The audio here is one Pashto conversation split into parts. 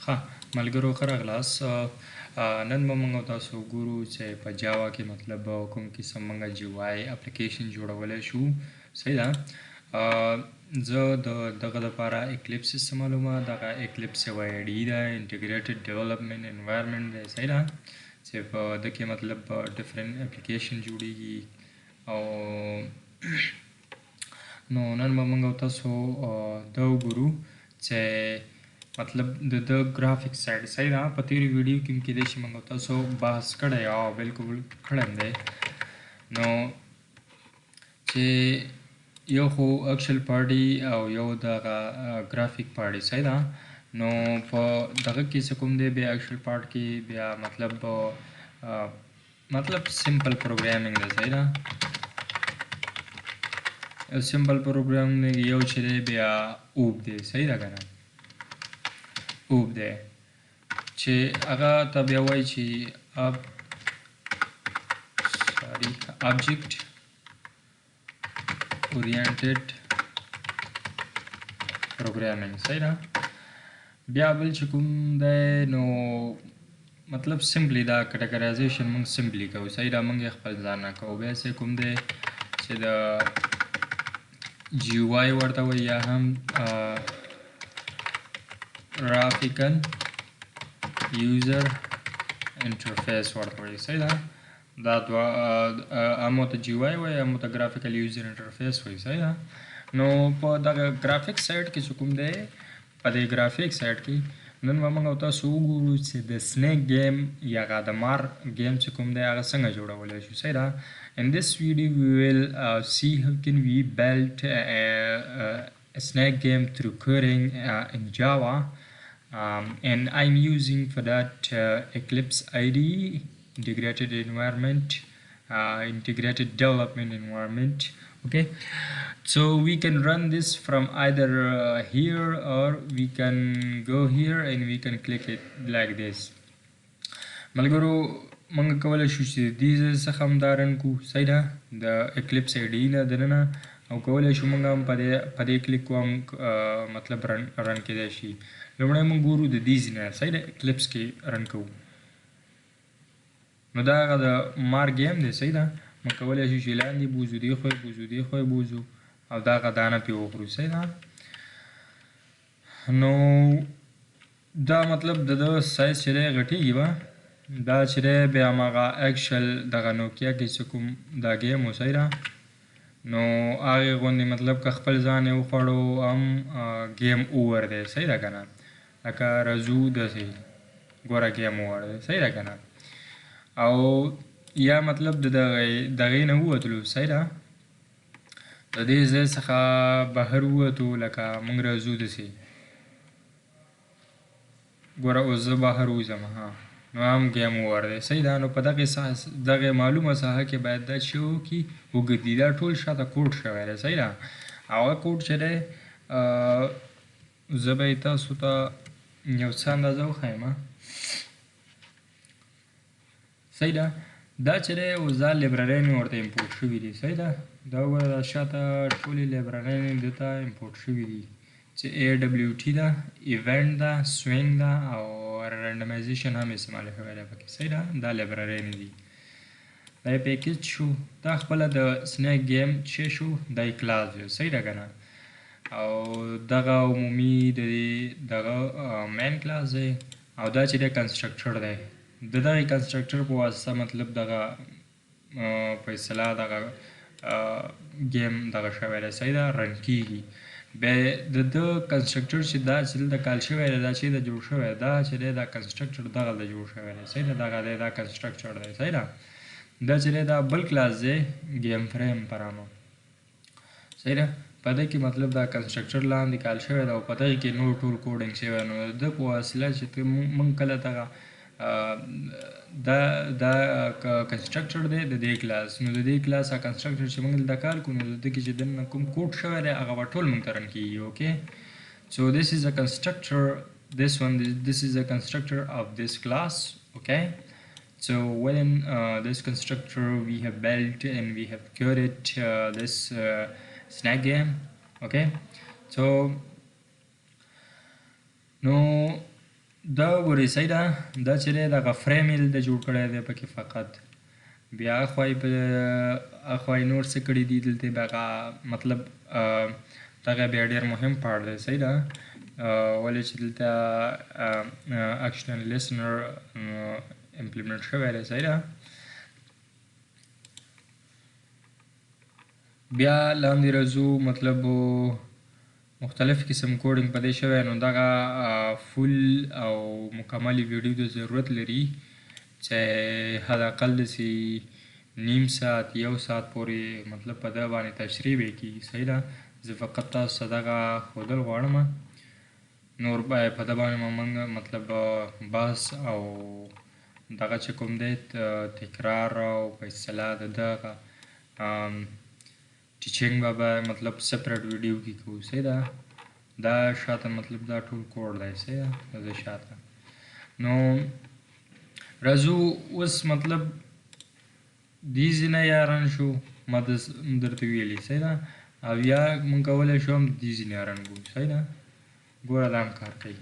ها ملګرو ښه راغلاست. نن به موږ تاسو ګورو چې په جاوا کې مطلب کوم قسم موږ جی وای اپلیکیشن جوړولی شو. صحیح ده. زه دغه دپاره اکلیپس استعمالوم. دغه اکلیپس یوه IDE ده، انټیګریټډ ډیولپمنټ انوایرمنټ دی. صحیح ده، چې په ده کې مطلب ډفرنٹ اپلیکیشن جوړیږي. او نو نن به موږ تاسو دا وګورو چې مطلب د ګرافیک سایډ. صحیح ده، په تیرو ویډیو کې کېدای شي موږ تاسو بحث کړی او بالکل کړی دی. نو چې یو خو اکچل پارټي او یو دغه ګرافیک پارټي. صحیح ده. نو په دغه کې څه کوم دی، بیا اکچل پارټ کې بیا مطلب سمپل پروګرامینګ دی. صحیح ده، سمپل پروګرامینګ یو چې دی بیا اوب دی. صحیح ده که نه، اوب دی چې هغه ته بیا وایي چې آبجیکټ اورینټډ پروګرامینګ. صحیح ده. بیا بل چې کوم دی نو مطلب سمپلی دا کټګرایزیشن موږ سمپلی کوو. صحیح ده، موږ یې خپل ځان نه کوو. بیا چې کوم دی چې د جی وای ورته وایي، یا هم graphical user interface ورته وایي. صحیح ده، دا دوه همو ته جی وای وایي، همو ته graphical user interface وایي. صحیح ده. نو په دغه ګرافیک سایډ کې چې کوم دی، په دې ګرافیک سایډ کې نن به موږ تاسو وګورو چې د سنیک گیم یا د مار گیم چې کوم دی هغه څنګه جوړولی شو. صحیح ده. In this video we will see how can we build a snake game through coding in Java. And I'm using for that Eclipse IDE, integrated development environment. Okay, so we can run this from either here, or we can go here and we can click it like this. ملګرو موږ کولی شو چې دې څخه هم دا رن کړو. صحیح ده، د اکلیپس IDE نه دننه، او کولی شو موږ هم په دې کلیک کو هم مطلب رن کېدای شي. لومړی موږ ګورو د دې ځای نه. صحیح ده، اکلیپس کې رن کوو. نو دا هغه د مار گیم دی. صحیح ده، موږ کولی شو چې لاندې بوځو، دې خوا یې بوځو، دې خوا یې بوځو او دا هغه دانه پرې وخورو. صحیح ده. نو دا مطلب د ده سایز چې دی غټېږي به، دا چې دی بیا هماغه اکچل دغه نوکیا کې چې کوم دا گیم و. صحیح ده. نو هغې غوندې مطلب که خپل ځان یې وخوړو هم گیم اوور دی. صحیح ده که نه، لکه رزو داسې ګوره گیم اوور دی. صحیح ده که نه. او یا مطلب د دغې نه ووتلو. صحیح ده، د دې ځای څخه بهر ووتو، لکه موږ رزو داسې ګوره اوس زه بهر وځم، نو هم گیم اوور دی. صحیح ده. نو په دغې معلومه ساحه کې باید دا چې وکړي وګرځي. دا ټول شاته کوډ شوی دی. صحیح ده. هغه کوډ چې دی زه به یې تاسو ته یو څه اندازه وښیم. صحیح ده. دا چې دی اوس دا لیبررۍ ورته امپورټ شوي دي. صحیح ده. دا وګوره دا شاته ټولې لیبررۍ دلته امپورټ شوي دي چې AWT ده، ایونټ ده، سوینګ ده او رنډمایزیشن هم استعمال شوی دی پکې. صحیح ده، دا لیبررۍ نه دي. دا یې پیکیج شو. دا خپله د سنیک گیم چې شو دا یې کلاس دی. صحیح ده که نه. او دغه عمومي د دغه مین کلاس دی، او دا چې دی کنسټرکټر دی. د دغې کنسټرکټر په واسطه مطلب دغه په اصطلاح دغه گیم دغه شوی دی. صحیح ده، رن کېږي. بیا د ده کنسټرکټر چې دا چې دلته کال شوی دی، دا چې د جوړ شوی دا چې دی دا کنسټرکټر دغلته جوړ شوی دی. صحیح ده، دغه دی دا کنسټرکټر دی. صحیح ده. دا چې دی دا بل کلاس دی گیم فریم پرانو. صحیح ده. په دې کې مطلب دا کنسټرکټر لاندې کال شوی دی او په دغې کې نور ټول کوډینګ شوی. نو د ده په وسیله چې موږ کله دغه دا کنسټرکټر دی د دې کلاس، نو د دې کلاس کنسټرکټر چې موږ دلته کال کوو، نو د ده کې چې دننه کوم کوډ شوی دی هغه به ټول موږ ته رن کېږي. اوکې، سو this is a constructor of this class. Okay, so within this constructor we have built and we have coded this snack game. Okay, so no دا وګورئ صحیح ده دا چې دی دغه فریم یې دلته جوړ کړی دی پکې فقط بیا اخوا یې نور څه کړي دي دلته دغه مطلب دغه بیا ډېر مهم پارټ دی صحیح ده ولې چې دلته اکشن لیسنر امپلیمنټ شوی دی صحیح ده بیا لاندې راځو مطلب مختلف قسم کوډینګ په دې شوی نو دغه فول او مکمل ویډیو د ضرورت لري چې حداقل داسې نیم ساعت یو ساعت پورې مطلب په ده باندې تشریح به کېږي صحیح ده زه فقط تاسو ته دغه ښودل غواړم نور په ده باندې موږ مطلب بحث او دغه چې کوم دی تکرار او په اصطلاح د دغه ټیچینګ به مطلب سپریټ ویډیو کې کوو صحیح ده دا شاته مطلب دا ټول کوډ دی صحیح ده د دې شاته نو راځو اوس مطلب دې ځای نه یا رن شو ما درته ویلي صحیح ده او یا موږ کولی شو هم دې ځای نه رن کړو صحیح ده ګوره دا هم کار کوي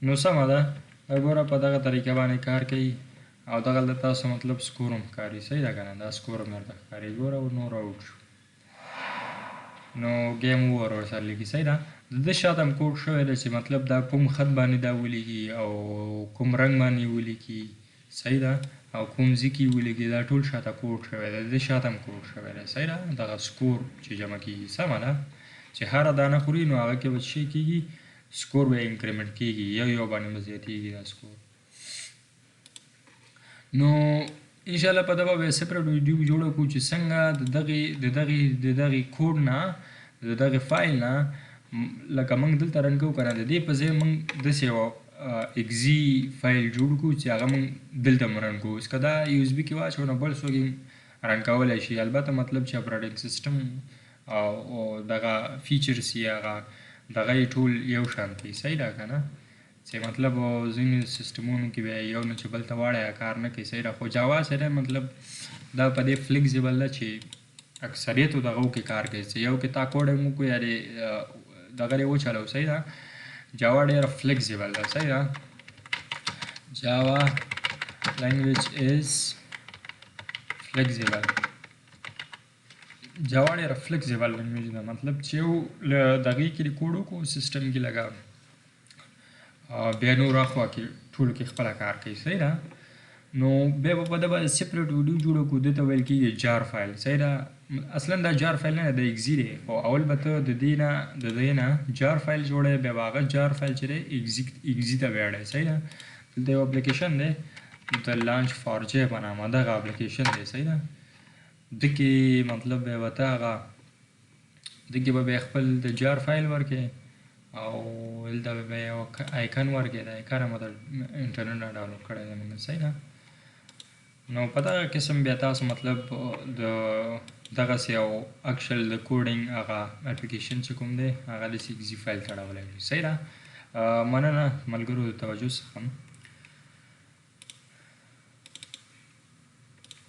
نو سمه ده ګوره په دغه طریقه باندې کار کوي او دغه د تاسو مطلب سکور هم ښکاري صحیح ده که نه دا سکور هم درته ښکاري ګوره نور آوټ شو نو ګیم اوور ورسره لیکي صحیح ده د ده شاته هم کوډ شوی دی چې مطلب دا کوم خط باندې دا ولیکي او کوم رنګ باندې ولیکي صحیح ده او کوم ځای کې ولیکي دا ټول شاته کوډ شوی دی د ده شاته هم کوډ شوی دی صحیح ده دغه سکور چې جمع کېږي سمه ده چې هره دانه خوري نو هغه کې به څه کېږي سکور به انکریمنټ کېږي یو باندې به زیاتېږي دا سکور نو انشاءالله په دغه به سپریټ ویډیو جوړه کړو چې څنګه د دغې کوډ نه د دغې فایل نه لکه موږ دلته رن کوو که نه د دې په ځای موږ داسې یوه اګزي فایل جوړ کړو چې هغه موږ دلته هم رن کوو اوس که دا یو اس بي کې واچوو نو بل څوک رن کولی شي البته مطلب چې اپریټنګ سیسټم او دغه فیچرز یې هغه دغه یې ټول یو شان دي صحیح ده که نه چې مطلب ځینې سیسټمونو کې بیا یو نه چې بل ته واړی کار نه کوي صحیح ده خو جاوا سره مطلب دا په دې فلیکزیبل ده چې اکثریتو دغو کې کار کوي چې یو کې تا کوډینګ وکړو یا دغه یې وچلو صحیح ده جاوا ډېره فلیکزیبل ده صحیح ده جاوا لینګویج از فلیکزیبل جاوا ډېره فلیکزیبل لینګویج ده مطلب چې یو له دغې کې د کوډ وکړو سیسټم کې لګا بیا نور اخوا کې ټولو کې خپله کار کوي صحیح ده نو بیا به په ده باندې سپریټ ویډیو جوړه کړو دې ته ویل کېږي جار فایل صحیح ده اصلا دا جار فایل نه دی اګزي دی خو اول به ته د دې نه جار فایل جوړی بیا به هغه جار فایل چې دی اګزي ته ویاړی صحیح ده دلته یو اپلیکیشن دی د لانچ فار جی په نامه دغه اپلیکیشن دی صحیح ده ده کې مطلب بیا به ته هغه ده کې به بیا خپل د جار فایل ورکړې او دلته به بیا یو آیکن ورکړې د آیکن هم د انټرنټ نه ډاونلوډ کړی دی موږ صحیح ده نو په دغه قسم بیا تاسو مطلب د دغسې یو اکچل د کوډینګ هغه اپلیکیشن چې کوم دی هغه داسې اګزي فایل ته اړولی شي صحیح ده مننه ملګرو د توجه څخه